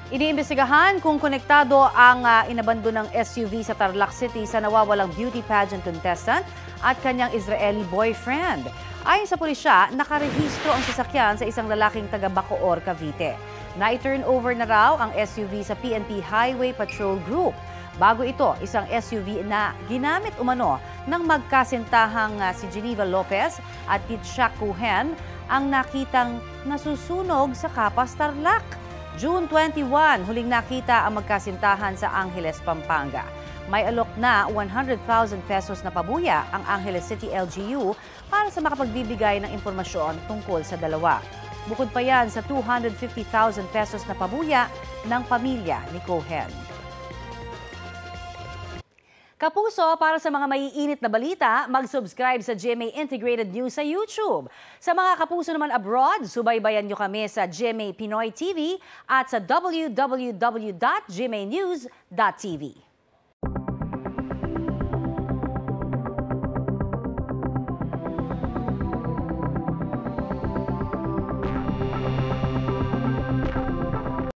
Iniimbestigahan kung konektado ang inabandonang SUV sa Tarlac City sa nawawalang beauty pageant contestant at kanyang Israeli boyfriend. Ayon sa pulisya, nakarehistro ang sasakyan sa isang lalaking taga Bacoor, Cavite. Na-turn over na raw ang SUV sa PNP Highway Patrol Group. Bago ito, isang SUV na ginamit umano ng magkasintahang si Geneva Lopez at Titshak Cohen ang nakitang nasusunog sa Capas, Tarlac. June 21, huling nakita ang magkasintahan sa Angeles, Pampanga. May alok na 100,000 pesos na pabuya ang Angeles City LGU para sa makapagbibigay ng impormasyon tungkol sa dalawa. Bukod pa yan sa 250,000 pesos na pabuya ng pamilya ni Cohen. Kapuso, para sa mga maiinit na balita, mag-subscribe sa GMA Integrated News sa YouTube. Sa mga kapuso naman abroad, subaybayan nyo kami sa GMA Pinoy TV at sa www.gmanews.tv.